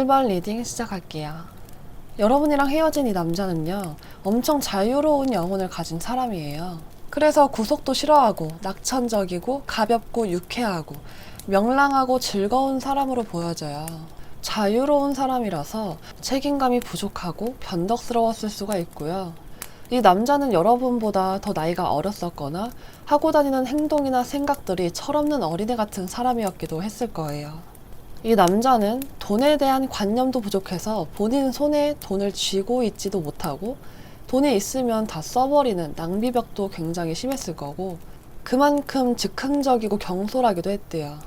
1번 리딩 시작할게요. 여러분이랑 헤어진 이 남자는요, 엄청 자유로운 영혼을 가진 사람이에요. 그래서 구속도 싫어하고 낙천적이고 가볍고 유쾌하고 명랑하고 즐거운 사람으로 보여져요. 자유로운 사람이라서 책임감이 부족하고 변덕스러웠을 수가 있고요. 이 남자는 여러분보다 더 나이가 어렸었거나 하고 다니는 행동이나 생각들이 철없는 어린애 같은 사람이었기도 했을 거예요. 이 남자는 돈에 대한 관념도 부족해서 본인 손에 돈을 쥐고 있지도 못하고 돈이 있으면 다 써버리는 낭비벽도 굉장히 심했을 거고, 그만큼 즉흥적이고 경솔하기도 했대요.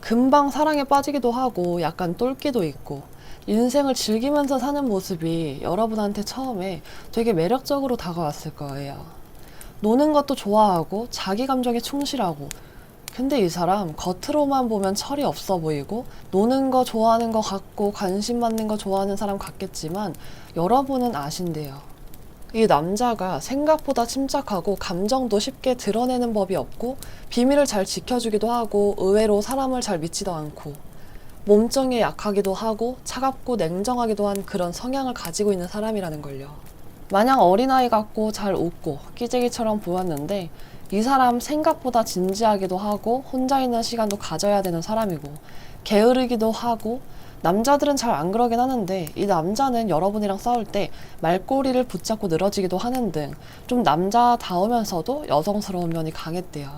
금방 사랑에 빠지기도 하고 약간 똘끼도 있고 인생을 즐기면서 사는 모습이 여러분한테 처음에 되게 매력적으로 다가왔을 거예요. 노는 것도 좋아하고 자기 감정에 충실하고, 근데 이 사람 겉으로만 보면 철이 없어 보이고 노는 거 좋아하는 거 같고 관심 받는 거 좋아하는 사람 같겠지만 여러분은 아신대요. 이 남자가 생각보다 침착하고 감정도 쉽게 드러내는 법이 없고 비밀을 잘 지켜주기도 하고 의외로 사람을 잘 믿지도 않고 몸정에 약하기도 하고 차갑고 냉정하기도 한 그런 성향을 가지고 있는 사람이라는 걸요. 마냥 어린아이 같고 잘 웃고 끼쟁이처럼 보였는데 이 사람 생각보다 진지하기도 하고 혼자 있는 시간도 가져야 되는 사람이고 게으르기도 하고, 남자들은 잘 안 그러긴 하는데 이 남자는 여러분이랑 싸울 때 말꼬리를 붙잡고 늘어지기도 하는 등 좀 남자다우면서도 여성스러운 면이 강했대요.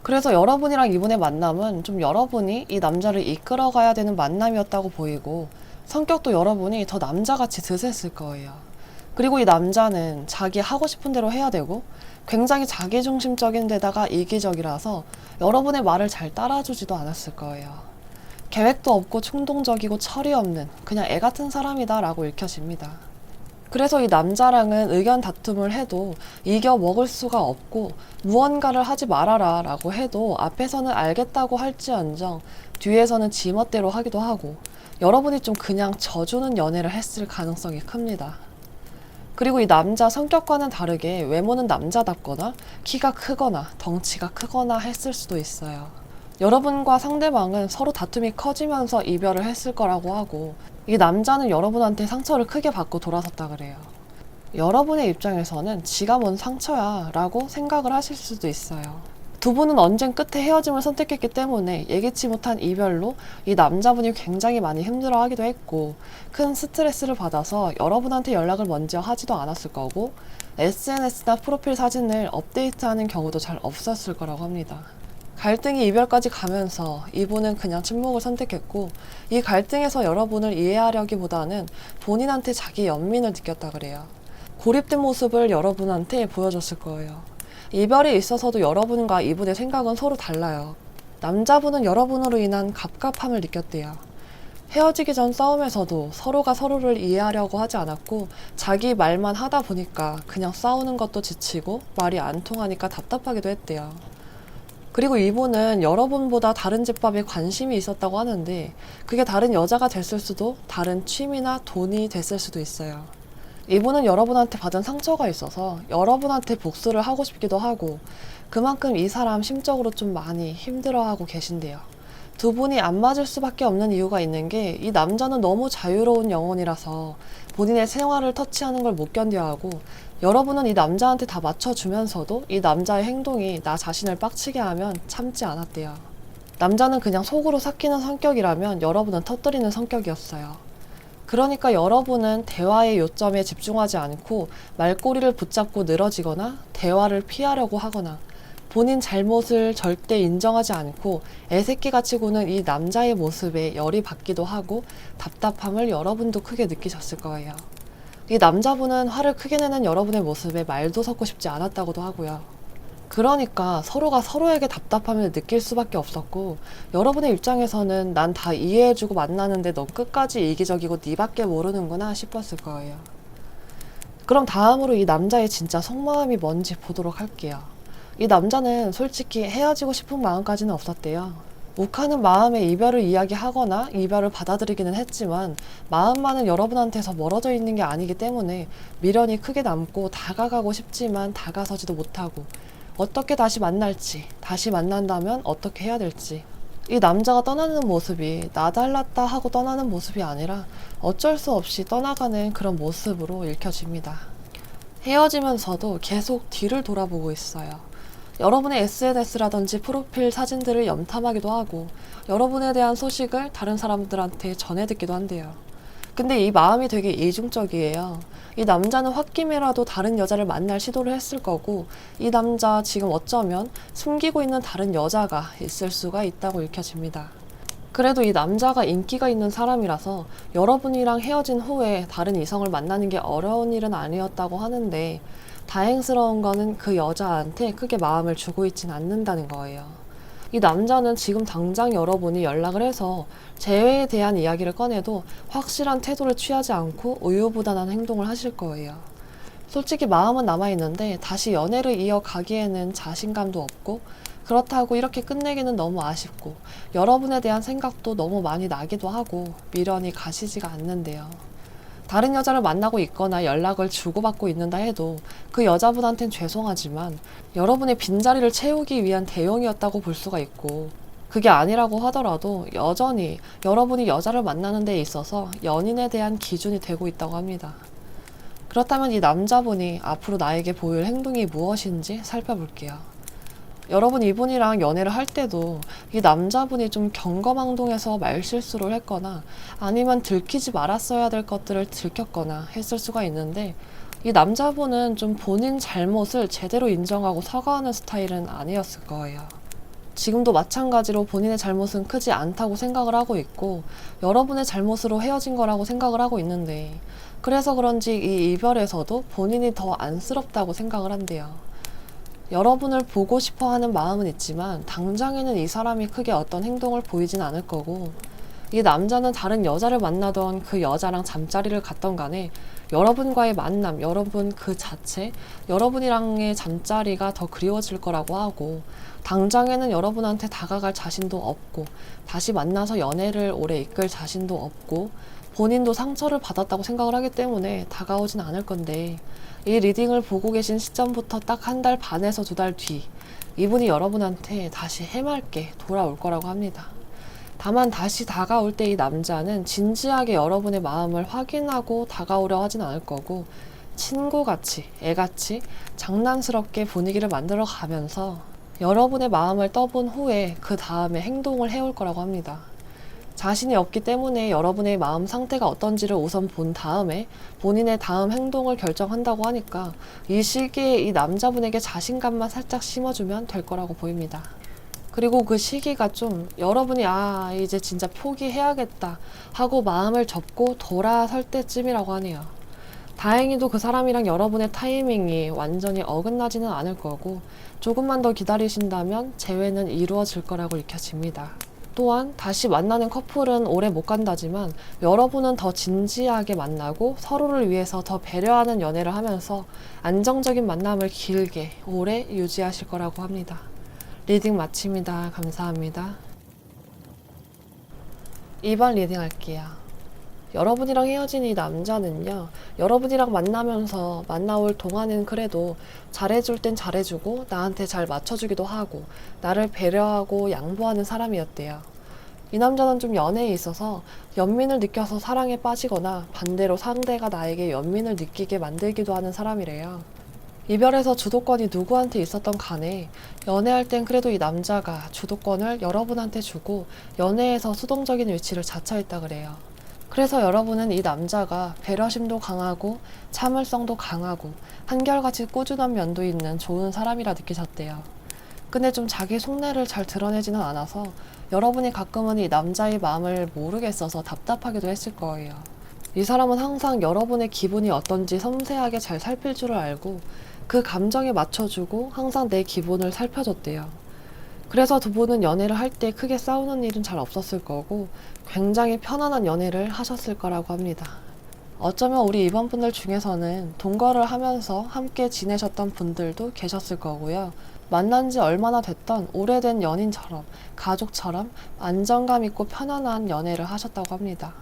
그래서 여러분이랑 이분의 만남은 좀 여러분이 이 남자를 이끌어가야 되는 만남이었다고 보이고, 성격도 여러분이 더 남자같이 드셌을 거예요. 그리고 이 남자는 자기 하고 싶은 대로 해야 되고 굉장히 자기중심적인 데다가 이기적이라서 여러분의 말을 잘 따라주지도 않았을 거예요. 계획도 없고 충동적이고 철이 없는 그냥 애 같은 사람이다 라고 읽혀집니다. 그래서 이 남자랑은 의견 다툼을 해도 이겨 먹을 수가 없고, 무언가를 하지 말아라 라고 해도 앞에서는 알겠다고 할지언정 뒤에서는 지멋대로 하기도 하고, 여러분이 좀 그냥 져주는 연애를 했을 가능성이 큽니다. 그리고 이 남자 성격과는 다르게 외모는 남자답거나 키가 크거나 덩치가 크거나 했을 수도 있어요. 여러분과 상대방은 서로 다툼이 커지면서 이별을 했을 거라고 하고, 이 남자는 여러분한테 상처를 크게 받고 돌아섰다 그래요. 여러분의 입장에서는 지가 뭔 상처야 라고 생각을 하실 수도 있어요. 두 분은 언젠 끝에 헤어짐을 선택했기 때문에 예기치 못한 이별로 이 남자분이 굉장히 많이 힘들어하기도 했고 큰 스트레스를 받아서 여러분한테 연락을 먼저 하지도 않았을 거고, SNS나 프로필 사진을 업데이트하는 경우도 잘 없었을 거라고 합니다. 갈등이 이별까지 가면서 이분은 그냥 침묵을 선택했고, 이 갈등에서 여러분을 이해하려기보다는 본인한테 자기 연민을 느꼈다 그래요. 고립된 모습을 여러분한테 보여줬을 거예요. 이별이 있어서도 여러분과 이분의 생각은 서로 달라요. 남자분은 여러분으로 인한 갑갑함을 느꼈대요. 헤어지기 전 싸움에서도 서로가 서로를 이해하려고 하지 않았고 자기 말만 하다 보니까 그냥 싸우는 것도 지치고 말이 안 통하니까 답답하기도 했대요. 그리고 이분은 여러분보다 다른 집밥에 관심이 있었다고 하는데 그게 다른 여자가 됐을 수도 다른 취미나 돈이 됐을 수도 있어요. 이분은 여러분한테 받은 상처가 있어서 여러분한테 복수를 하고 싶기도 하고, 그만큼 이 사람 심적으로 좀 많이 힘들어하고 계신데요. 두 분이 안 맞을 수밖에 없는 이유가 있는 게, 이 남자는 너무 자유로운 영혼이라서 본인의 생활을 터치하는 걸 못 견뎌하고, 여러분은 이 남자한테 다 맞춰주면서도 이 남자의 행동이 나 자신을 빡치게 하면 참지 않았대요. 남자는 그냥 속으로 삭히는 성격이라면 여러분은 터뜨리는 성격이었어요. 그러니까 여러분은 대화의 요점에 집중하지 않고 말꼬리를 붙잡고 늘어지거나 대화를 피하려고 하거나 본인 잘못을 절대 인정하지 않고 애새끼같이 구는 이 남자의 모습에 열이 받기도 하고 답답함을 여러분도 크게 느끼셨을 거예요. 이 남자분은 화를 크게 내는 여러분의 모습에 말도 섞고 싶지 않았다고도 하고요. 그러니까 서로가 서로에게 답답함을 느낄 수밖에 없었고, 여러분의 입장에서는 난 다 이해해주고 만나는데 넌 끝까지 이기적이고 니밖에 모르는구나 싶었을 거예요. 그럼 다음으로 이 남자의 진짜 속마음이 뭔지 보도록 할게요. 이 남자는 솔직히 헤어지고 싶은 마음까지는 없었대요. 욱하는 마음에 이별을 이야기하거나 이별을 받아들이기는 했지만 마음만은 여러분한테서 멀어져 있는 게 아니기 때문에 미련이 크게 남고 다가가고 싶지만 다가서지도 못하고, 어떻게 다시 만날지, 다시 만난다면 어떻게 해야 될지, 이 남자가 떠나는 모습이 나 달랐다 하고 떠나는 모습이 아니라 어쩔 수 없이 떠나가는 그런 모습으로 읽혀집니다. 헤어지면서도 계속 뒤를 돌아보고 있어요. 여러분의 SNS라든지 프로필 사진들을 염탐하기도 하고 여러분에 대한 소식을 다른 사람들한테 전해 듣기도 한대요. 근데 이 마음이 되게 이중적이에요. 이 남자는 홧김에라도 다른 여자를 만날 시도를 했을 거고 이 남자 지금 어쩌면 숨기고 있는 다른 여자가 있을 수가 있다고 읽혀집니다. 그래도 이 남자가 인기가 있는 사람이라서 여러분이랑 헤어진 후에 다른 이성을 만나는 게 어려운 일은 아니었다고 하는데 다행스러운 거는 그 여자한테 크게 마음을 주고 있진 않는다는 거예요. 이 남자는 지금 당장 여러분이 연락을 해서 재회에 대한 이야기를 꺼내도 확실한 태도를 취하지 않고 우유부단한 행동을 하실 거예요. 솔직히 마음은 남아있는데 다시 연애를 이어가기에는 자신감도 없고 그렇다고 이렇게 끝내기는 너무 아쉽고 여러분에 대한 생각도 너무 많이 나기도 하고 미련이 가시지가 않는데요. 다른 여자를 만나고 있거나 연락을 주고받고 있는다 해도 그 여자분한텐 죄송하지만 여러분의 빈자리를 채우기 위한 대용이었다고 볼 수가 있고 그게 아니라고 하더라도 여전히 여러분이 여자를 만나는 데 있어서 연인에 대한 기준이 되고 있다고 합니다. 그렇다면 이 남자분이 앞으로 나에게 보일 행동이 무엇인지 살펴볼게요. 여러분 이분이랑 연애를 할 때도 이 남자분이 좀 경거망동해서 말실수를 했거나 아니면 들키지 말았어야 될 것들을 들켰거나 했을 수가 있는데 이 남자분은 좀 본인 잘못을 제대로 인정하고 사과하는 스타일은 아니었을 거예요. 지금도 마찬가지로 본인의 잘못은 크지 않다고 생각을 하고 있고 여러분의 잘못으로 헤어진 거라고 생각을 하고 있는데 그래서 그런지 이 이별에서도 본인이 더 안쓰럽다고 생각을 한대요. 여러분을 보고 싶어 하는 마음은 있지만 당장에는 이 사람이 크게 어떤 행동을 보이진 않을 거고 이 남자는 다른 여자를 만나던 그 여자랑 잠자리를 갔던 간에 여러분과의 만남, 여러분 그 자체, 여러분이랑의 잠자리가 더 그리워질 거라고 하고 당장에는 여러분한테 다가갈 자신도 없고 다시 만나서 연애를 오래 이끌 자신도 없고 본인도 상처를 받았다고 생각을 하기 때문에 다가오진 않을 건데 이 리딩을 보고 계신 시점부터 딱 1달 반에서 2달 뒤 이분이 여러분한테 다시 해맑게 돌아올 거라고 합니다. 다만 다시 다가올 때 이 남자는 진지하게 여러분의 마음을 확인하고 다가오려 하진 않을 거고 친구같이, 애같이 장난스럽게 분위기를 만들어 가면서 여러분의 마음을 떠본 후에 그 다음에 행동을 해올 거라고 합니다. 자신이 없기 때문에 여러분의 마음 상태가 어떤지를 우선 본 다음에 본인의 다음 행동을 결정한다고 하니까 이 시기에 이 남자분에게 자신감만 살짝 심어주면 될 거라고 보입니다. 그리고 그 시기가 좀 여러분이 이제 진짜 포기해야겠다 하고 마음을 접고 돌아설 때쯤이라고 하네요. 다행히도 그 사람이랑 여러분의 타이밍이 완전히 어긋나지는 않을 거고 조금만 더 기다리신다면 재회는 이루어질 거라고 읽혀집니다. 또한 다시 만나는 커플은 오래 못 간다지만 여러분은 더 진지하게 만나고 서로를 위해서 더 배려하는 연애를 하면서 안정적인 만남을 길게 오래 유지하실 거라고 합니다. 리딩 마칩니다. 감사합니다. 2번 리딩 할게요. 여러분이랑 헤어진 이 남자는요, 여러분이랑 만나면서 만나올 동안은 그래도 잘해줄 땐 잘해주고 나한테 잘 맞춰주기도 하고 나를 배려하고 양보하는 사람이었대요. 이 남자는 좀 연애에 있어서 연민을 느껴서 사랑에 빠지거나 반대로 상대가 나에게 연민을 느끼게 만들기도 하는 사람이래요. 이별에서 주도권이 누구한테 있었던 간에 연애할 땐 그래도 이 남자가 주도권을 여러분한테 주고 연애에서 수동적인 위치를 자처했다 그래요. 그래서 여러분은 이 남자가 배려심도 강하고 참을성도 강하고 한결같이 꾸준한 면도 있는 좋은 사람이라 느끼셨대요. 근데 좀 자기 속내를 잘 드러내지는 않아서 여러분이 가끔은 이 남자의 마음을 모르겠어서 답답하기도 했을 거예요. 이 사람은 항상 여러분의 기분이 어떤지 섬세하게 잘 살필 줄을 알고 그 감정에 맞춰주고 항상 내 기분을 살펴줬대요. 그래서 두 분은 연애를 할 때 크게 싸우는 일은 잘 없었을 거고 굉장히 편안한 연애를 하셨을 거라고 합니다. 어쩌면 우리 이번 분들 중에서는 동거를 하면서 함께 지내셨던 분들도 계셨을 거고요. 만난 지 얼마나 됐던 오래된 연인처럼 가족처럼 안정감 있고 편안한 연애를 하셨다고 합니다.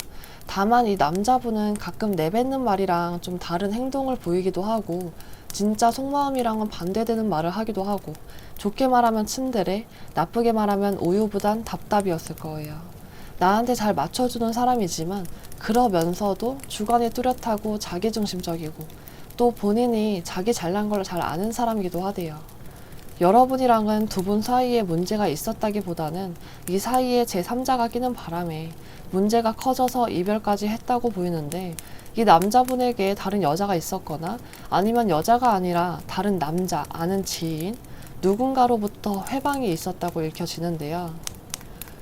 다만 이 남자분은 가끔 내뱉는 말이랑 좀 다른 행동을 보이기도 하고 진짜 속마음이랑은 반대되는 말을 하기도 하고, 좋게 말하면 츤데레, 나쁘게 말하면 우유부단 답답이었을 거예요. 나한테 잘 맞춰주는 사람이지만 그러면서도 주관이 뚜렷하고 자기중심적이고, 또 본인이 자기 잘난 걸 잘 아는 사람이기도 하대요. 여러분이랑은 두 분 사이에 문제가 있었다기보다는 이 사이에 제3자가 끼는 바람에 문제가 커져서 이별까지 했다고 보이는데, 이 남자분에게 다른 여자가 있었거나 아니면 여자가 아니라 다른 남자, 아는 지인, 누군가로부터 회방이 있었다고 읽혀지는데요.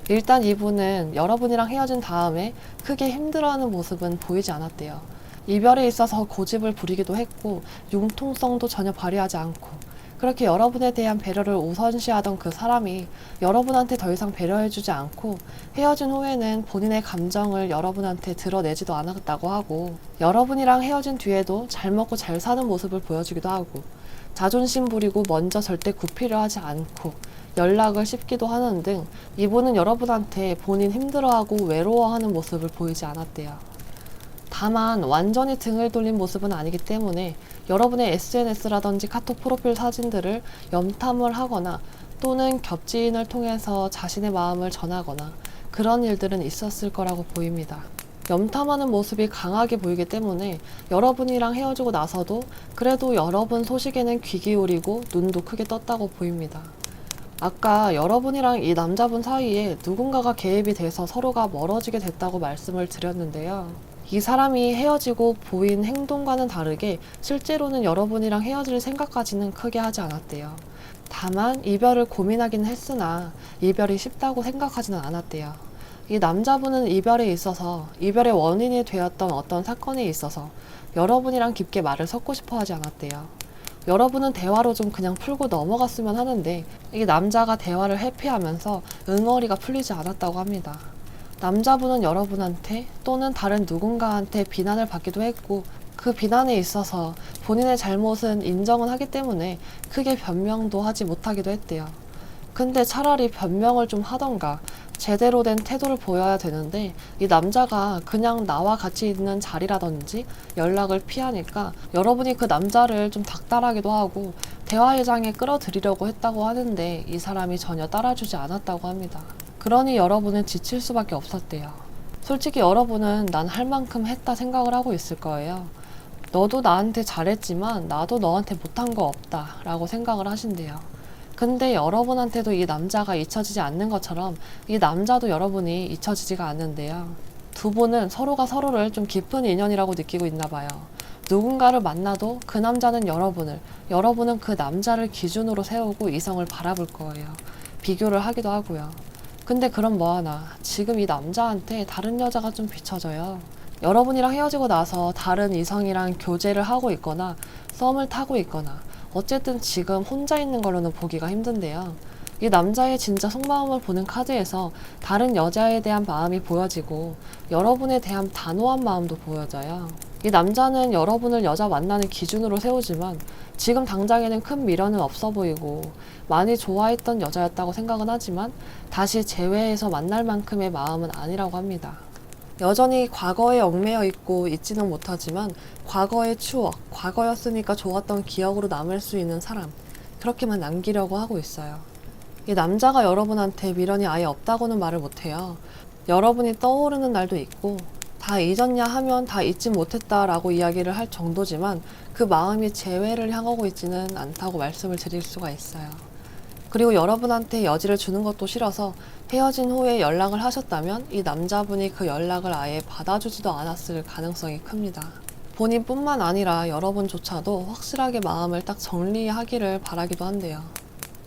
일단 이분은 여러분이랑 헤어진 다음에 크게 힘들어하는 모습은 보이지 않았대요. 이별에 있어서 고집을 부리기도 했고 융통성도 전혀 발휘하지 않고, 그렇게 여러분에 대한 배려를 우선시하던 그 사람이 여러분한테 더 이상 배려해주지 않고 헤어진 후에는 본인의 감정을 여러분한테 드러내지도 않았다고 하고, 여러분이랑 헤어진 뒤에도 잘 먹고 잘 사는 모습을 보여주기도 하고, 자존심 부리고 먼저 절대 구피를 하지 않고 연락을 씹기도 하는 등 이분은 여러분한테 본인 힘들어하고 외로워하는 모습을 보이지 않았대요. 다만 완전히 등을 돌린 모습은 아니기 때문에 여러분의 SNS라든지 카톡 프로필 사진들을 염탐을 하거나 또는 겹지인을 통해서 자신의 마음을 전하거나 그런 일들은 있었을 거라고 보입니다. 염탐하는 모습이 강하게 보이기 때문에 여러분이랑 헤어지고 나서도 그래도 여러분 소식에는 귀 기울이고 눈도 크게 떴다고 보입니다. 아까 여러분이랑 이 남자분 사이에 누군가가 개입이 돼서 서로가 멀어지게 됐다고 말씀을 드렸는데요. 이 사람이 헤어지고 보인 행동과는 다르게 실제로는 여러분이랑 헤어질 생각까지는 크게 하지 않았대요. 다만 이별을 고민하긴 했으나 이별이 쉽다고 생각하지는 않았대요. 이 남자분은 이별에 있어서 이별의 원인이 되었던 어떤 사건에 있어서 여러분이랑 깊게 말을 섞고 싶어 하지 않았대요. 여러분은 대화로 좀 그냥 풀고 넘어갔으면 하는데 이 남자가 대화를 회피하면서 응어리가 풀리지 않았다고 합니다. 남자분은 여러분한테 또는 다른 누군가한테 비난을 받기도 했고, 그 비난에 있어서 본인의 잘못은 인정은 하기 때문에 크게 변명도 하지 못하기도 했대요. 근데 차라리 변명을 좀 하던가 제대로 된 태도를 보여야 되는데, 이 남자가 그냥 나와 같이 있는 자리라든지 연락을 피하니까 여러분이 그 남자를 좀 닥달하기도 하고 대화의 장에 끌어들이려고 했다고 하는데 이 사람이 전혀 따라주지 않았다고 합니다. 그러니 여러분은 지칠 수밖에 없었대요. 솔직히 여러분은 난 할 만큼 했다 생각을 하고 있을 거예요. 너도 나한테 잘했지만 나도 너한테 못한 거 없다 라고 생각을 하신대요. 근데 여러분한테도 이 남자가 잊혀지지 않는 것처럼 이 남자도 여러분이 잊혀지지가 않는데요. 두 분은 서로가 서로를 좀 깊은 인연이라고 느끼고 있나 봐요. 누군가를 만나도 그 남자는 여러분을, 여러분은 그 남자를 기준으로 세우고 이성을 바라볼 거예요. 비교를 하기도 하고요. 근데 그럼 뭐하나 지금 이 남자한테 다른 여자가 좀 비춰져요. 여러분이랑 헤어지고 나서 다른 이성이랑 교제를 하고 있거나 썸을 타고 있거나 어쨌든 지금 혼자 있는 걸로는 보기가 힘든데요. 이 남자의 진짜 속마음을 보는 카드에서 다른 여자에 대한 마음이 보여지고 여러분에 대한 단호한 마음도 보여져요. 이 남자는 여러분을 여자 만나는 기준으로 세우지만 지금 당장에는 큰 미련은 없어 보이고 많이 좋아했던 여자였다고 생각은 하지만 다시 재회해서 만날 만큼의 마음은 아니라고 합니다. 여전히 과거에 얽매여 있고 잊지는 못하지만 과거의 추억, 과거였으니까 좋았던 기억으로 남을 수 있는 사람, 그렇게만 남기려고 하고 있어요. 이 남자가 여러분한테 미련이 아예 없다고는 말을 못해요. 여러분이 떠오르는 날도 있고 다 잊었냐 하면 다 잊지 못했다라고 이야기를 할 정도지만 그 마음이 재회를 향하고 있지는 않다고 말씀을 드릴 수가 있어요. 그리고 여러분한테 여지를 주는 것도 싫어서 헤어진 후에 연락을 하셨다면 이 남자분이 그 연락을 아예 받아주지도 않았을 가능성이 큽니다. 본인뿐만 아니라 여러분조차도 확실하게 마음을 딱 정리하기를 바라기도 한대요.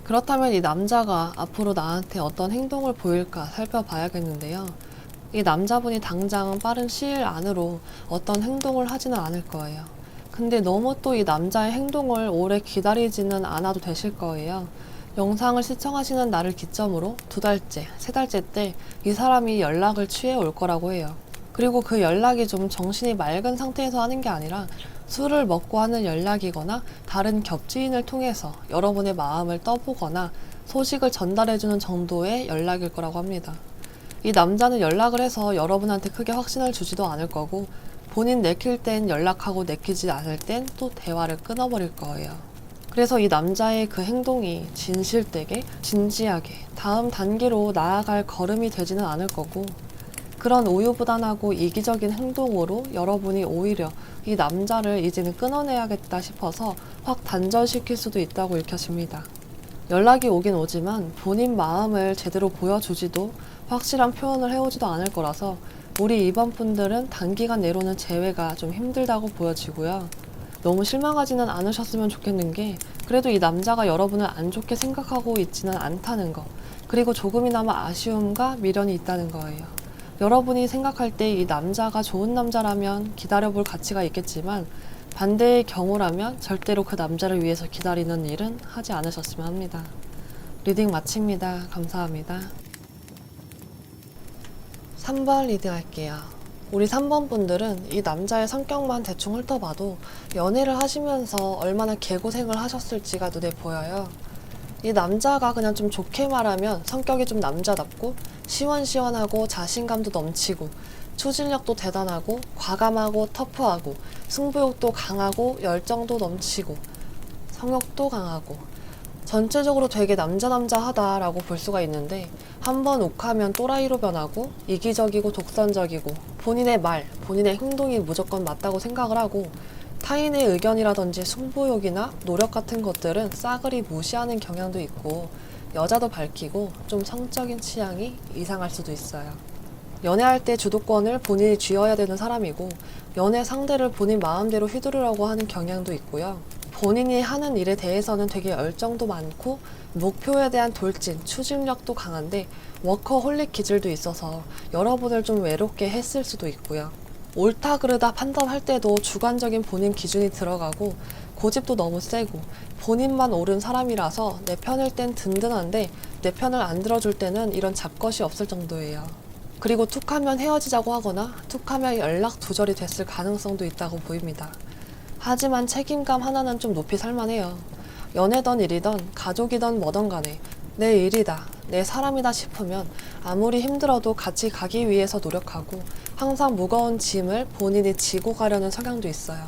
그렇다면 이 남자가 앞으로 나한테 어떤 행동을 보일까 살펴봐야겠는데요. 이 남자분이 당장 빠른 시일 안으로 어떤 행동을 하지는 않을 거예요. 근데 너무 또 이 남자의 행동을 오래 기다리지는 않아도 되실 거예요. 영상을 시청하시는 날을 기점으로 2달째, 3달째 때 이 사람이 연락을 취해 올 거라고 해요. 그리고 그 연락이 좀 정신이 맑은 상태에서 하는 게 아니라 술을 먹고 하는 연락이거나 다른 겹지인을 통해서 여러분의 마음을 떠보거나 소식을 전달해주는 정도의 연락일 거라고 합니다. 이 남자는 연락을 해서 여러분한테 크게 확신을 주지도 않을 거고 본인 내킬 땐 연락하고 내키지 않을 땐 또 대화를 끊어버릴 거예요. 그래서 이 남자의 그 행동이 진실되게 진지하게 다음 단계로 나아갈 걸음이 되지는 않을 거고, 그런 우유부단하고 이기적인 행동으로 여러분이 오히려 이 남자를 이제는 끊어내야겠다 싶어서 확 단절시킬 수도 있다고 읽혀집니다. 연락이 오긴 오지만 본인 마음을 제대로 보여주지도 확실한 표현을 해오지도 않을 거라서 우리 2번 분들은 단기간 내로는 재회가 좀 힘들다고 보여지고요. 너무 실망하지는 않으셨으면 좋겠는 게, 그래도 이 남자가 여러분을 안 좋게 생각하고 있지는 않다는 거, 그리고 조금이나마 아쉬움과 미련이 있다는 거예요. 여러분이 생각할 때 이 남자가 좋은 남자라면 기다려볼 가치가 있겠지만, 반대의 경우라면 절대로 그 남자를 위해서 기다리는 일은 하지 않으셨으면 합니다. 리딩 마칩니다. 감사합니다. 3번 리딩 할게요. 우리 3번 분들은 이 남자의 성격만 대충 훑어봐도 연애를 하시면서 얼마나 개고생을 하셨을지가 눈에 보여요. 이 남자가 그냥 좀 좋게 말하면 성격이 좀 남자답고 시원시원하고 자신감도 넘치고 추진력도 대단하고 과감하고 터프하고 승부욕도 강하고 열정도 넘치고 성욕도 강하고 전체적으로 되게 남자하다라고 볼 수가 있는데, 한번 욱하면 또라이로 변하고 이기적이고 독선적이고 본인의 말, 본인의 행동이 무조건 맞다고 생각을 하고 타인의 의견이라든지 승부욕이나 노력 같은 것들은 싸그리 무시하는 경향도 있고, 여자도 밝히고 좀 성적인 취향이 이상할 수도 있어요. 연애할 때 주도권을 본인이 쥐어야 되는 사람이고, 연애 상대를 본인 마음대로 휘두르려고 하는 경향도 있고요. 본인이 하는 일에 대해서는 되게 열정도 많고 목표에 대한 돌진, 추진력도 강한데 워커홀릭 기질도 있어서 여러분을 좀 외롭게 했을 수도 있고요. 옳다 그르다 판단할 때도 주관적인 본인 기준이 들어가고 고집도 너무 세고 본인만 옳은 사람이라서 내 편일 땐 든든한데 내 편을 안 들어줄 때는 이런 잡것이 없을 정도예요. 그리고 툭하면 헤어지자고 하거나 툭하면 연락 두절이 됐을 가능성도 있다고 보입니다. 하지만 책임감 하나는 좀 높이 살만해요. 연애던 일이던 가족이던 뭐던 간에 내 일이다, 내 사람이다 싶으면 아무리 힘들어도 같이 가기 위해서 노력하고 항상 무거운 짐을 본인이 지고 가려는 성향도 있어요.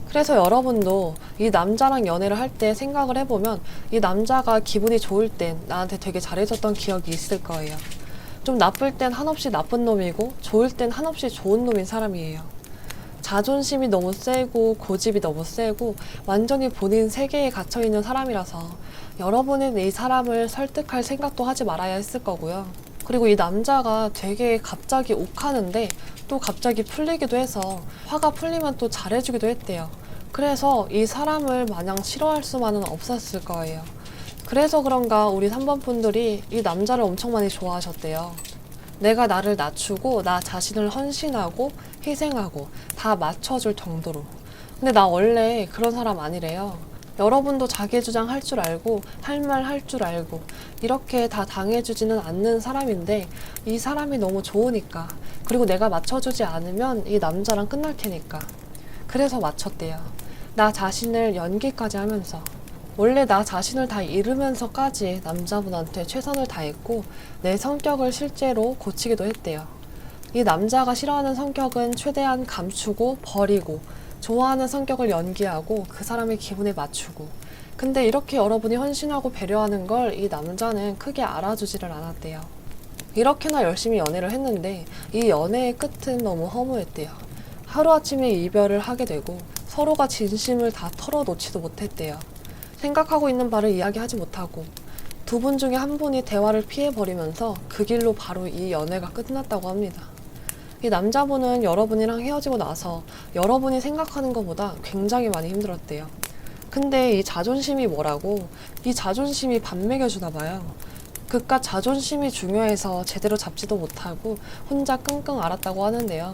그래서 여러분도 이 남자랑 연애를 할 때 생각을 해보면 이 남자가 기분이 좋을 땐 나한테 되게 잘해줬던 기억이 있을 거예요. 좀 나쁠 땐 한없이 나쁜 놈이고 좋을 땐 한없이 좋은 놈인 사람이에요. 자존심이 너무 세고 고집이 너무 세고 완전히 본인 세계에 갇혀있는 사람이라서 여러분은 이 사람을 설득할 생각도 하지 말아야 했을 거고요. 그리고 이 남자가 되게 갑자기 욱하는데 또 갑자기 풀리기도 해서 화가 풀리면 또 잘해주기도 했대요. 그래서 이 사람을 마냥 싫어할 수만은 없었을 거예요. 그래서 그런가 우리 3번 분들이 이 남자를 엄청 많이 좋아하셨대요. 내가 나를 낮추고 나 자신을 헌신하고 희생하고 다 맞춰줄 정도로. 근데 나 원래 그런 사람 아니래요. 여러분도 자기 주장 할 줄 알고 할 말 할 줄 알고 이렇게 다 당해주지는 않는 사람인데 이 사람이 너무 좋으니까, 그리고 내가 맞춰주지 않으면 이 남자랑 끝날 테니까 그래서 맞췄대요. 나 자신을 연기까지 하면서, 원래 나 자신을 다 잃으면서까지 남자분한테 최선을 다했고 내 성격을 실제로 고치기도 했대요. 이 남자가 싫어하는 성격은 최대한 감추고 버리고 좋아하는 성격을 연기하고 그 사람의 기분에 맞추고, 근데 이렇게 여러분이 헌신하고 배려하는 걸 이 남자는 크게 알아주지를 않았대요. 이렇게나 열심히 연애를 했는데 이 연애의 끝은 너무 허무했대요. 하루아침에 이별을 하게 되고 서로가 진심을 다 털어놓지도 못했대요. 생각하고 있는 바를 이야기하지 못하고 두 분 중에 한 분이 대화를 피해버리면서 그 길로 바로 이 연애가 끝났다고 합니다. 이 남자분은 여러분이랑 헤어지고 나서 여러분이 생각하는 것보다 굉장히 많이 힘들었대요. 근데 이 자존심이 뭐라고, 이 자존심이 밥 먹여주나 봐요. 그깟 자존심이 중요해서 제대로 잡지도 못하고 혼자 끙끙 앓았다고 하는데요.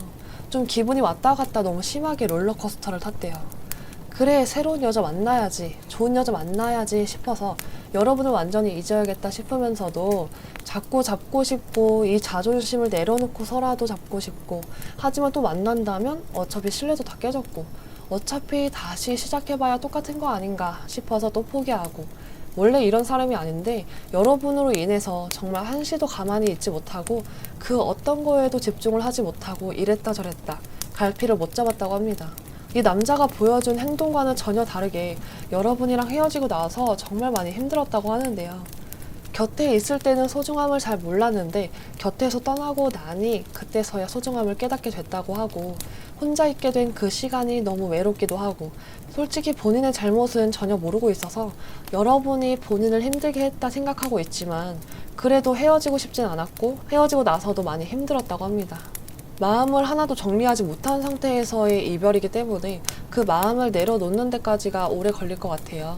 좀 기분이 왔다 갔다 너무 심하게 롤러코스터를 탔대요. 그래, 새로운 여자 만나야지, 좋은 여자 만나야지 싶어서 여러분을 완전히 잊어야겠다 싶으면서도 자꾸 잡고 싶고 이 자존심을 내려놓고서라도 잡고 싶고, 하지만 또 만난다면 어차피 신뢰도 다 깨졌고 어차피 다시 시작해봐야 똑같은 거 아닌가 싶어서 또 포기하고, 원래 이런 사람이 아닌데 여러분으로 인해서 정말 한시도 가만히 있지 못하고 그 어떤 거에도 집중을 하지 못하고 이랬다 저랬다 갈피를 못 잡았다고 합니다. 이 남자가 보여준 행동과는 전혀 다르게 여러분이랑 헤어지고 나서 정말 많이 힘들었다고 하는데요. 곁에 있을 때는 소중함을 잘 몰랐는데 곁에서 떠나고 나니 그때서야 소중함을 깨닫게 됐다고 하고, 혼자 있게 된 그 시간이 너무 외롭기도 하고, 솔직히 본인의 잘못은 전혀 모르고 있어서 여러분이 본인을 힘들게 했다 생각하고 있지만 그래도 헤어지고 싶진 않았고 헤어지고 나서도 많이 힘들었다고 합니다. 마음을 하나도 정리하지 못한 상태에서의 이별이기 때문에 그 마음을 내려놓는 데까지가 오래 걸릴 것 같아요.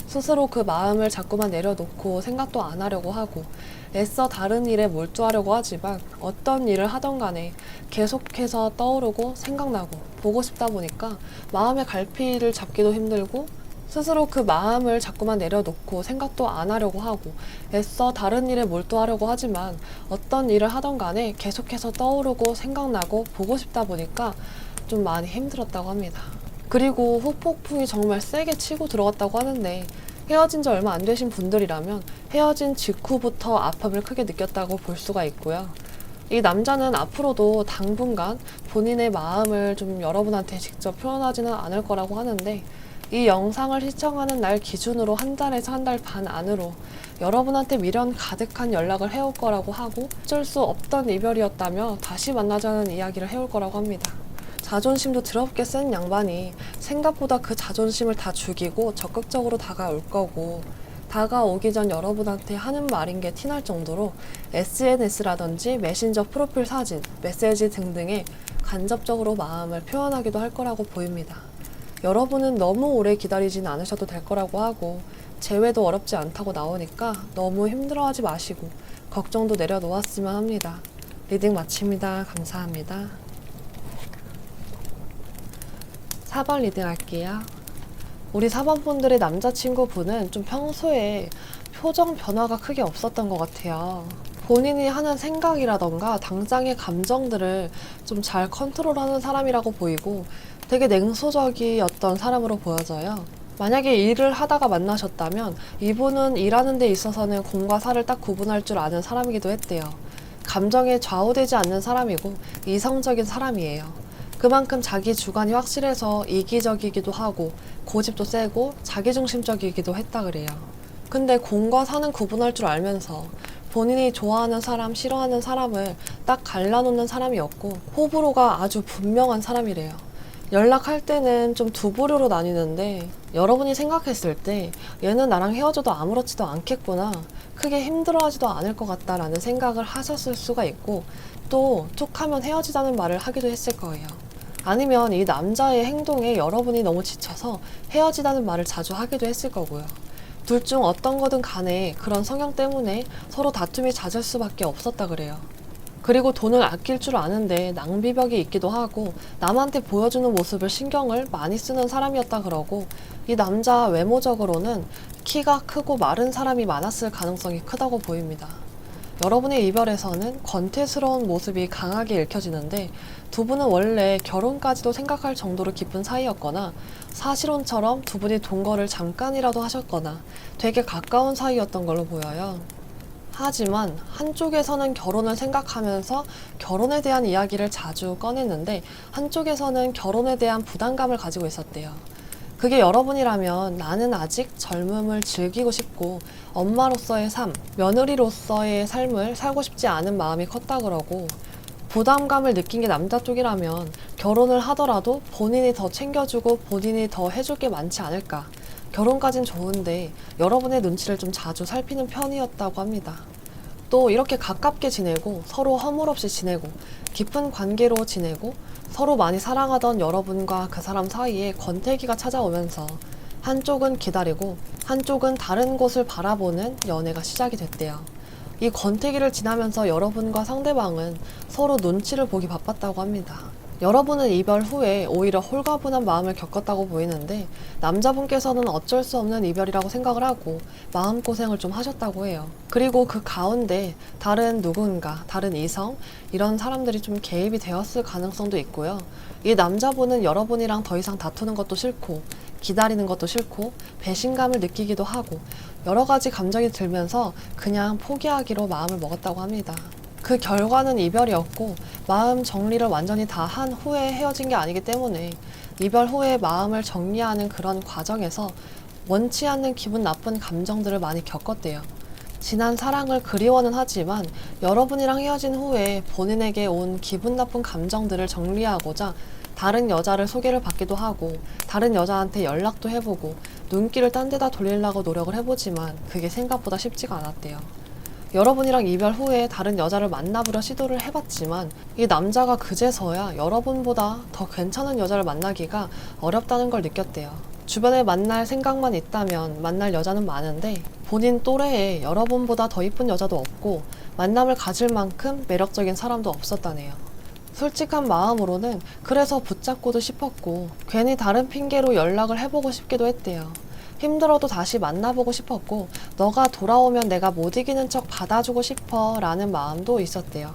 스스로 그 마음을 자꾸만 내려놓고 생각도 안 하려고 하고 애써 다른 일에 몰두하려고 하지만 어떤 일을 하던 간에 계속해서 떠오르고 생각나고 보고 싶다 보니까 마음의 갈피를 잡기도 힘들고, 스스로 그 마음을 자꾸만 내려놓고 생각도 안 하려고 하고 애써 다른 일에 몰두하려고 하지만 어떤 일을 하던 간에 계속해서 떠오르고 생각나고 보고 싶다 보니까 좀 많이 힘들었다고 합니다. 그리고 후폭풍이 정말 세게 치고 들어갔다고 하는데, 헤어진 지 얼마 안 되신 분들이라면 헤어진 직후부터 아픔을 크게 느꼈다고 볼 수가 있고요. 이 남자는 앞으로도 당분간 본인의 마음을 좀 여러분한테 직접 표현하지는 않을 거라고 하는데, 이 영상을 시청하는 날 기준으로 한 달에서 한 달 반 안으로 여러분한테 미련 가득한 연락을 해올 거라고 하고, 어쩔 수 없던 이별이었다며 다시 만나자는 이야기를 해올 거라고 합니다. 자존심도 더럽게 센 양반이 생각보다 그 자존심을 다 죽이고 적극적으로 다가올 거고, 다가오기 전 여러분한테 하는 말인 게 티날 정도로 SNS라든지 메신저 프로필 사진, 메시지 등등에 간접적으로 마음을 표현하기도 할 거라고 보입니다. 여러분은 너무 오래 기다리진 않으셔도 될 거라고 하고, 재회도 어렵지 않다고 나오니까 너무 힘들어하지 마시고 걱정도 내려놓았으면 합니다. 리딩 마칩니다. 감사합니다. 4번 리딩 할게요. 우리 4번 분들의 남자친구분은 좀 평소에 표정 변화가 크게 없었던 것 같아요. 본인이 하는 생각이라던가 당장의 감정들을 좀 잘 컨트롤하는 사람이라고 보이고 되게 냉소적이었던 사람으로 보여져요. 만약에 일을 하다가 만나셨다면 이분은 일하는 데 있어서는 공과 사를 딱 구분할 줄 아는 사람이기도 했대요. 감정에 좌우되지 않는 사람이고 이성적인 사람이에요. 그만큼 자기 주관이 확실해서 이기적이기도 하고 고집도 세고 자기중심적이기도 했다 그래요. 근데 공과 사는 구분할 줄 알면서 본인이 좋아하는 사람, 싫어하는 사람을 딱 갈라놓는 사람이었고 호불호가 아주 분명한 사람이래요. 연락할 때는 좀 두 부류로 나뉘는데, 여러분이 생각했을 때 얘는 나랑 헤어져도 아무렇지도 않겠구나, 크게 힘들어하지도 않을 것 같다라는 생각을 하셨을 수가 있고, 또 툭하면 헤어지자는 말을 하기도 했을 거예요. 아니면 이 남자의 행동에 여러분이 너무 지쳐서 헤어지자는 말을 자주 하기도 했을 거고요. 둘 중 어떤 거든 간에 그런 성향 때문에 서로 다툼이 잦을 수밖에 없었다 그래요. 그리고 돈을 아낄 줄 아는데 낭비벽이 있기도 하고 남한테 보여주는 모습을 신경을 많이 쓰는 사람이었다 그러고, 이 남자 외모적으로는 키가 크고 마른 사람이 많았을 가능성이 크다고 보입니다. 여러분의 이별에서는 권태스러운 모습이 강하게 읽혀지는데, 두 분은 원래 결혼까지도 생각할 정도로 깊은 사이였거나 사실혼처럼 두 분이 동거를 잠깐이라도 하셨거나 되게 가까운 사이였던 걸로 보여요. 하지만 한쪽에서는 결혼을 생각하면서 결혼에 대한 이야기를 자주 꺼냈는데, 한쪽에서는 결혼에 대한 부담감을 가지고 있었대요. 그게 여러분이라면 나는 아직 젊음을 즐기고 싶고 엄마로서의 삶, 며느리로서의 삶을 살고 싶지 않은 마음이 컸다 그러고, 부담감을 느낀 게 남자 쪽이라면 결혼을 하더라도 본인이 더 챙겨주고 본인이 더 해줄 게 많지 않을까, 결혼까진 좋은데 여러분의 눈치를 좀 자주 살피는 편이었다고 합니다. 또 이렇게 가깝게 지내고 서로 허물 없이 지내고 깊은 관계로 지내고 서로 많이 사랑하던 여러분과 그 사람 사이에 권태기가 찾아오면서 한쪽은 기다리고 한쪽은 다른 곳을 바라보는 연애가 시작이 됐대요. 이 권태기를 지나면서 여러분과 상대방은 서로 눈치를 보기 바빴다고 합니다. 여러분은 이별 후에 오히려 홀가분한 마음을 겪었다고 보이는데, 남자분께서는 어쩔 수 없는 이별이라고 생각을 하고 마음고생을 좀 하셨다고 해요. 그리고 그 가운데 다른 누군가, 다른 이성, 이런 사람들이 좀 개입이 되었을 가능성도 있고요. 이 남자분은 여러분이랑 더 이상 다투는 것도 싫고 기다리는 것도 싫고 배신감을 느끼기도 하고 여러 가지 감정이 들면서 그냥 포기하기로 마음을 먹었다고 합니다. 그 결과는 이별이었고 마음 정리를 완전히 다 한 후에 헤어진 게 아니기 때문에 이별 후에 마음을 정리하는 그런 과정에서 원치 않는 기분 나쁜 감정들을 많이 겪었대요. 지난 사랑을 그리워는 하지만 여러분이랑 헤어진 후에 본인에게 온 기분 나쁜 감정들을 정리하고자 다른 여자를 소개를 받기도 하고 다른 여자한테 연락도 해보고 눈길을 딴 데다 돌리려고 노력을 해보지만 그게 생각보다 쉽지가 않았대요. 여러분이랑 이별 후에 다른 여자를 만나보려 시도를 해봤지만 이 남자가 그제서야 여러분보다 더 괜찮은 여자를 만나기가 어렵다는 걸 느꼈대요. 주변에 만날 생각만 있다면 만날 여자는 많은데 본인 또래에 여러분보다 더 이쁜 여자도 없고 만남을 가질 만큼 매력적인 사람도 없었다네요. 솔직한 마음으로는 그래서 붙잡고도 싶었고 괜히 다른 핑계로 연락을 해보고 싶기도 했대요. 힘들어도 다시 만나보고 싶었고 너가 돌아오면 내가 못 이기는 척 받아주고 싶어 라는 마음도 있었대요.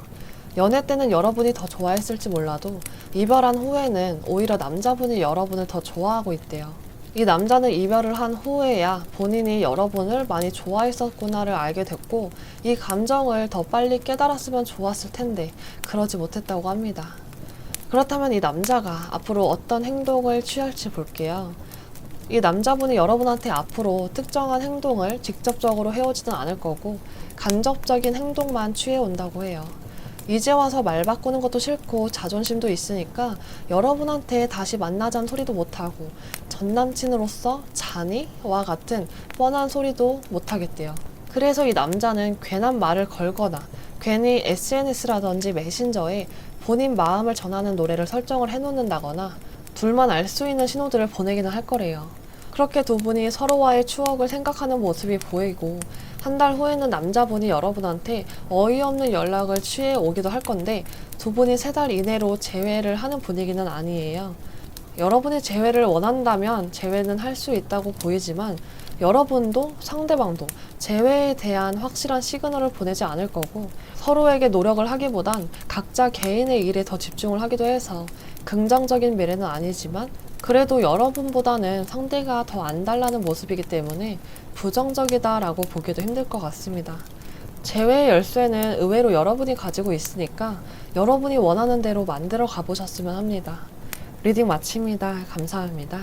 연애 때는 여러분이 더 좋아했을지 몰라도 이별한 후에는 오히려 남자분이 여러분을 더 좋아하고 있대요. 이 남자는 이별을 한 후에야 본인이 여러분을 많이 좋아했었구나를 알게 됐고 이 감정을 더 빨리 깨달았으면 좋았을 텐데 그러지 못했다고 합니다. 그렇다면 이 남자가 앞으로 어떤 행동을 취할지 볼게요. 이 남자분이 여러분한테 앞으로 특정한 행동을 직접적으로 해오지는 않을 거고 간접적인 행동만 취해온다고 해요. 이제 와서 말 바꾸는 것도 싫고 자존심도 있으니까 여러분한테 다시 만나자는 소리도 못하고 전남친으로서 자니? 와 같은 뻔한 소리도 못하겠대요. 그래서 이 남자는 괜한 말을 걸거나 괜히 SNS라든지 메신저에 본인 마음을 전하는 노래를 설정을 해놓는다거나 둘만 알 수 있는 신호들을 보내기는 할 거래요. 그렇게 두 분이 서로와의 추억을 생각하는 모습이 보이고 한 달 후에는 남자분이 여러분한테 어이없는 연락을 취해 오기도 할 건데 두 분이 3달 이내로 재회를 하는 분위기는 아니에요. 여러분이 재회를 원한다면 재회는 할 수 있다고 보이지만 여러분도 상대방도 재회에 대한 확실한 시그널을 보내지 않을 거고 서로에게 노력을 하기보단 각자 개인의 일에 더 집중을 하기도 해서 긍정적인 미래는 아니지만 그래도 여러분보다는 상대가 더 안달나는 모습이기 때문에 부정적이다라고 보기도 힘들 것 같습니다. 재회의 열쇠는 의외로 여러분이 가지고 있으니까 여러분이 원하는 대로 만들어 가보셨으면 합니다. 리딩 마칩니다. 감사합니다.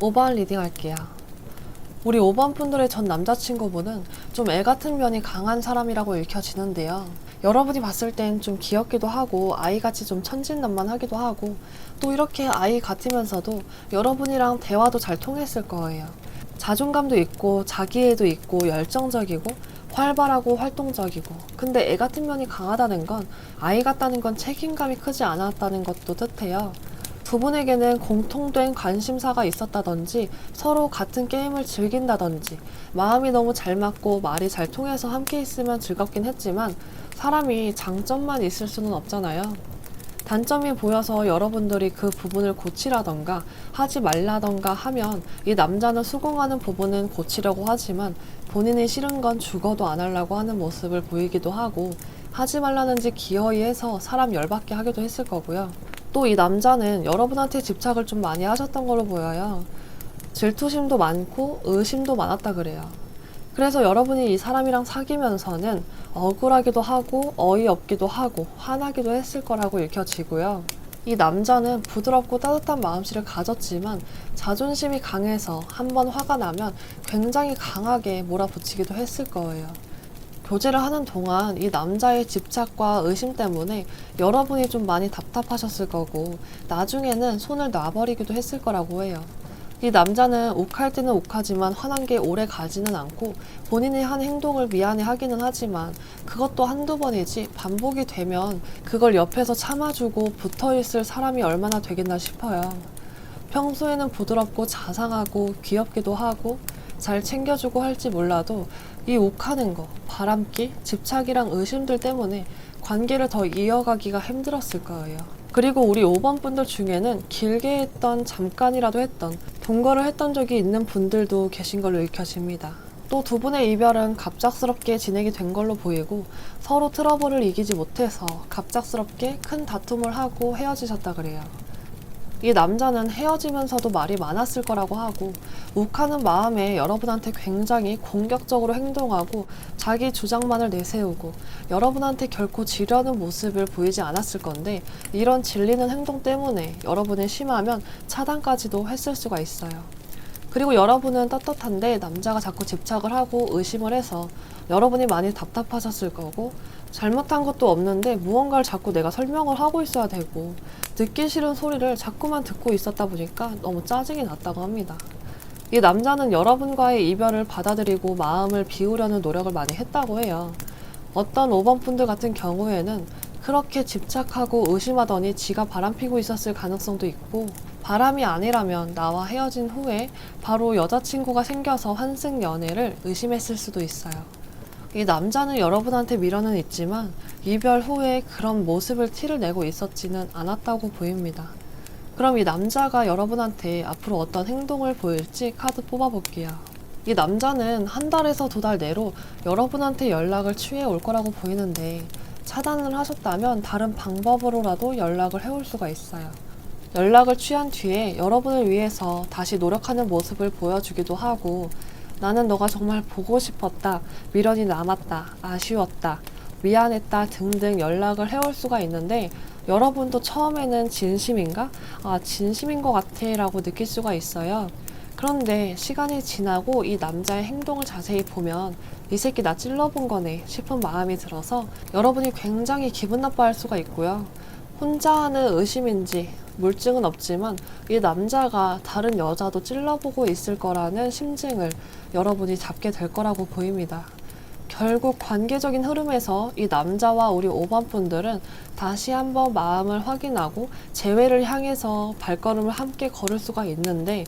5번 리딩 할게요. 우리 5번 분들의 전 남자친구분은 좀 애 같은 면이 강한 사람이라고 읽혀지는데요. 여러분이 봤을 땐 좀 귀엽기도 하고 아이같이 좀 천진난만하기도 하고 또 이렇게 아이 같으면서도 여러분이랑 대화도 잘 통했을 거예요. 자존감도 있고 자기애도 있고 열정적이고 활발하고 활동적이고 근데 애 같은 면이 강하다는 건 아이 같다는 건 책임감이 크지 않았다는 것도 뜻해요. 두 분에게는 공통된 관심사가 있었다든지 서로 같은 게임을 즐긴다든지 마음이 너무 잘 맞고 말이 잘 통해서 함께 있으면 즐겁긴 했지만 사람이 장점만 있을 수는 없잖아요. 단점이 보여서 여러분들이 그 부분을 고치라던가 하지 말라던가 하면 이 남자는 수긍하는 부분은 고치려고 하지만 본인이 싫은 건 죽어도 안 하려고 하는 모습을 보이기도 하고 하지 말라는지 기어이 해서 사람 열받게 하기도 했을 거고요. 또 이 남자는 여러분한테 집착을 좀 많이 하셨던 걸로 보여요. 질투심도 많고 의심도 많았다 그래요. 그래서 여러분이 이 사람이랑 사귀면서는 억울하기도 하고 어이없기도 하고 화나기도 했을 거라고 읽혀지고요. 이 남자는 부드럽고 따뜻한 마음씨를 가졌지만 자존심이 강해서 한번 화가 나면 굉장히 강하게 몰아붙이기도 했을 거예요. 교제를 하는 동안 이 남자의 집착과 의심 때문에 여러분이 좀 많이 답답하셨을 거고 나중에는 손을 놔버리기도 했을 거라고 해요. 이 남자는 욱할 때는 욱하지만 화난 게 오래 가지는 않고 본인이 한 행동을 미안해 하기는 하지만 그것도 한두 번이지 반복이 되면 그걸 옆에서 참아주고 붙어있을 사람이 얼마나 되겠나 싶어요. 평소에는 부드럽고 자상하고 귀엽기도 하고 잘 챙겨주고 할지 몰라도 이 욱하는 거, 바람기, 집착이랑 의심들 때문에 관계를 더 이어가기가 힘들었을 거예요. 그리고 우리 5번 분들 중에는 길게 했던 잠깐이라도 했던 동거를 했던 적이 있는 분들도 계신 걸로 읽혀집니다. 또 두 분의 이별은 갑작스럽게 진행이 된 걸로 보이고 서로 트러블을 이기지 못해서 갑작스럽게 큰 다툼을 하고 헤어지셨다 그래요. 이 남자는 헤어지면서도 말이 많았을 거라고 하고 욱하는 마음에 여러분한테 굉장히 공격적으로 행동하고 자기 주장만을 내세우고 여러분한테 결코 지려는 모습을 보이지 않았을 건데 이런 질리는 행동 때문에 여러분이 심하면 차단까지도 했을 수가 있어요. 그리고 여러분은 떳떳한데 남자가 자꾸 집착을 하고 의심을 해서 여러분이 많이 답답하셨을 거고 잘못한 것도 없는데 무언가를 자꾸 내가 설명을 하고 있어야 되고 듣기 싫은 소리를 자꾸만 듣고 있었다 보니까 너무 짜증이 났다고 합니다. 이 남자는 여러분과의 이별을 받아들이고 마음을 비우려는 노력을 많이 했다고 해요. 어떤 5번 분들 같은 경우에는 그렇게 집착하고 의심하더니 지가 바람피고 있었을 가능성도 있고 바람이 아니라면 나와 헤어진 후에 바로 여자친구가 생겨서 환승 연애를 의심했을 수도 있어요. 이 남자는 여러분한테 미련은 있지만 이별 후에 그런 모습을 티를 내고 있었지는 않았다고 보입니다. 그럼 이 남자가 여러분한테 앞으로 어떤 행동을 보일지 카드 뽑아볼게요. 이 남자는 한 달에서 2달 내로 여러분한테 연락을 취해 올 거라고 보이는데 차단을 하셨다면 다른 방법으로라도 연락을 해올 수가 있어요. 연락을 취한 뒤에 여러분을 위해서 다시 노력하는 모습을 보여주기도 하고 나는 너가 정말 보고 싶었다, 미련이 남았다, 아쉬웠다, 미안했다 등등 연락을 해올 수가 있는데 여러분도 처음에는 진심인가? 아, 진심인 것 같아 라고 느낄 수가 있어요. 그런데 시간이 지나고 이 남자의 행동을 자세히 보면 이 새끼 나 찔러본 거네 싶은 마음이 들어서 여러분이 굉장히 기분 나빠할 수가 있고요. 혼자 하는 의심인지 물증은 없지만 이 남자가 다른 여자도 찔러보고 있을 거라는 심증을 여러분이 잡게 될 거라고 보입니다. 결국 관계적인 흐름에서 이 남자와 우리 5번 분들은 다시 한번 마음을 확인하고 재회를 향해서 발걸음을 함께 걸을 수가 있는데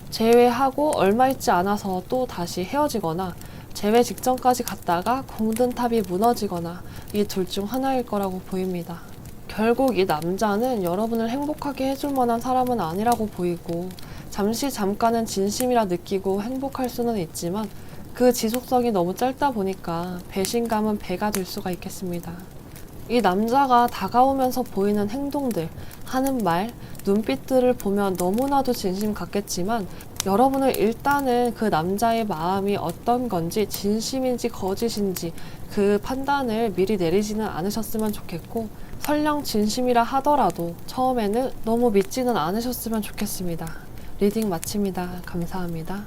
재회하고 얼마 있지 않아서 또 다시 헤어지거나 재회 직전까지 갔다가 공든탑이 무너지거나 이 둘 중 하나일 거라고 보입니다. 결국 이 남자는 여러분을 행복하게 해줄 만한 사람은 아니라고 보이고 잠깐은 진심이라 느끼고 행복할 수는 있지만 그 지속성이 너무 짧다 보니까 배신감은 배가 될 수가 있겠습니다. 이 남자가 다가오면서 보이는 행동들, 하는 말, 눈빛들을 보면 너무나도 진심 같겠지만 여러분은 일단은 그 남자의 마음이 어떤 건지 진심인지 거짓인지 그 판단을 미리 내리지는 않으셨으면 좋겠고 설령 진심이라 하더라도 처음에는 너무 믿지는 않으셨으면 좋겠습니다. 리딩 마칩니다. 감사합니다.